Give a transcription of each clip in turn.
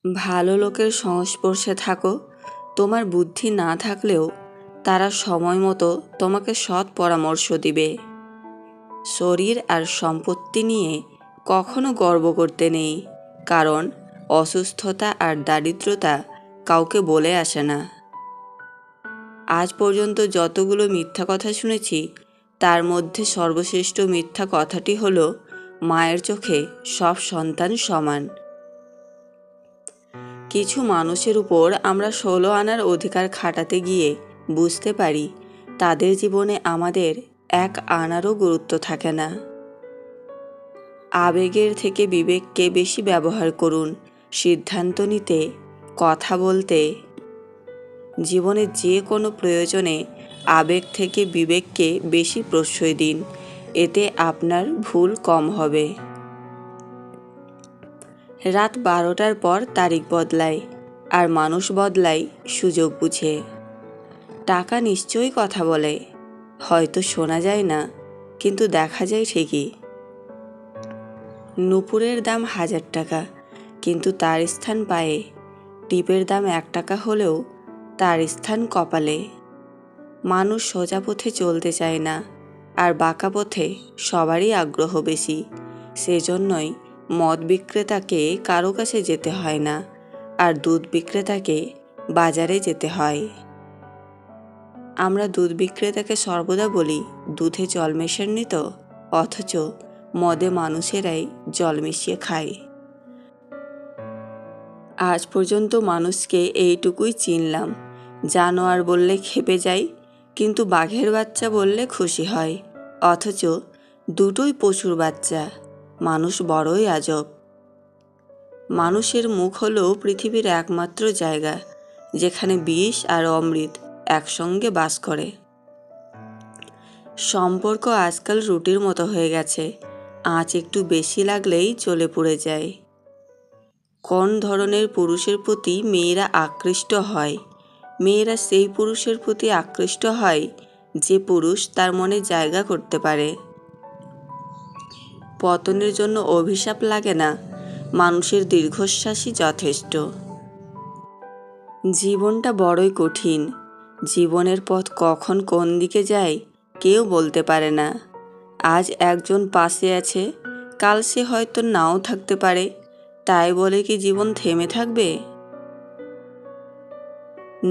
ভালো লোকের সংস্পর্শে থাকো। তোমার বুদ্ধি না থাকলেও তারা সময় মতো তোমাকে সৎ পরামর্শ দিবে। শরীর আর সম্পত্তি নিয়ে কখনো গর্ব করতে নেই, কারণ অসুস্থতা আর দারিদ্রতা কাউকে বলে আসে না। আজ পর্যন্ত যতগুলো মিথ্যা কথা শুনেছি, তার মধ্যে সর্বশ্রেষ্ঠ মিথ্যা কথাটি হলো, মায়ের চোখে সব সন্তান সমান। কিছু মানুষের উপর আমরা 16 আনার অধিকার খাটাতে গিয়ে বুঝতে পারি তাদের জীবনে আমাদের 1 আনারও গুরুত্ব থাকে না। আবেগের থেকে বিবেককে বেশি ব্যবহার করুন সিদ্ধান্ত নিতে, কথা বলতে। জীবনের যে কোনো প্রয়োজনে আবেগ থেকে বিবেককে বেশি প্রশ্রয় দিন, এতে আপনার ভুল কম হবে। রাত 12টার পর তারিখ বদলায়, আর মানুষ বদলায় সুযোগ বুঝে। টাকা নিশ্চয়ই কথা বলে, হয়তো শোনা যায় না, কিন্তু দেখা যায় ঠিকই। নূপুরের দাম 1000 টাকা, কিন্তু তার স্থান পায়ে। টিপের দাম 1 টাকা হলেও তার স্থান কপালে। মানুষ সোজা পথে চলতে চায় না, আর বাঁকা পথে সবারই আগ্রহ বেশি। সেজন্যই মদ বিক্রেতাকে কারো কাছে যেতে হয় না, আর দুধ বিক্রেতাকে বাজারে যেতে হয়। আমরা দুধ বিক্রেতাকে সর্বদা বলি, দুধে জল মেশাননি তো, অথচ মদে মানুষেরাই জল মিশিয়ে খায়। আজ পর্যন্ত মানুষকে এইটুকুই চিনলাম, জানোয়ার বললে ক্ষেপে যাই, কিন্তু বাঘের বাচ্চা বললে খুশি হয়। অথচ দুটোই পশুর বাচ্চা। মানুষ বড়ই আজব। মানুষের মুখ হলো পৃথিবীর একমাত্র জায়গা যেখানে বিষ আর অমৃত একসঙ্গে বাস করে। সম্পর্ক আজকাল রুটির মতো হয়ে গেছে, আঁচ একটু বেশি লাগলেই জ্বলে পুড়ে যায়। কোন ধরনের পুরুষের প্রতি মেয়েরা আকৃষ্ট হয়? মেয়েরা সেই পুরুষের প্রতি আকৃষ্ট হয় যে পুরুষ তার মনে জায়গা করতে পারে। পতনের জন্য অভিশাপ লাগে না, মানুষের দীর্ঘশ্বাসই যথেষ্ট। জীবনটা বড়ই কঠিন। জীবনের পথ কখন কোন দিকে যায় কেউ বলতে পারে না। আজ একজন পাশে আছে, কাল সে হয়তো নাও থাকতে পারে। তাই বলে কি জীবন থেমে থাকবে?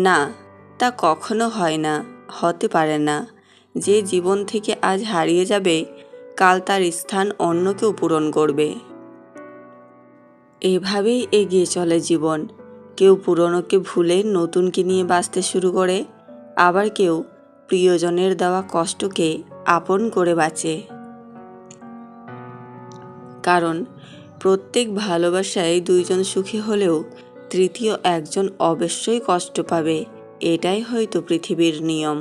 না, তা কখনো হয় না, হতে পারে না। যে জীবন থেকে আজ হারিয়ে যাবে, কাল তার স্থান অন্য কেউ পূরণ করবে। এভাবেই এগিয়ে চলে জীবন। কেউ পুরনোকে ভুলে নতুনকে নিয়ে বাঁচতে শুরু করে, আবার কেউ প্রিয়জনের দেওয়া কষ্টকে আপন করে বাঁচে। কারণ প্রত্যেক ভালোবাসায় দুইজন সুখী হলেও তৃতীয় একজন অবশ্যই কষ্ট পাবে। এটাই হয়তো পৃথিবীর নিয়ম।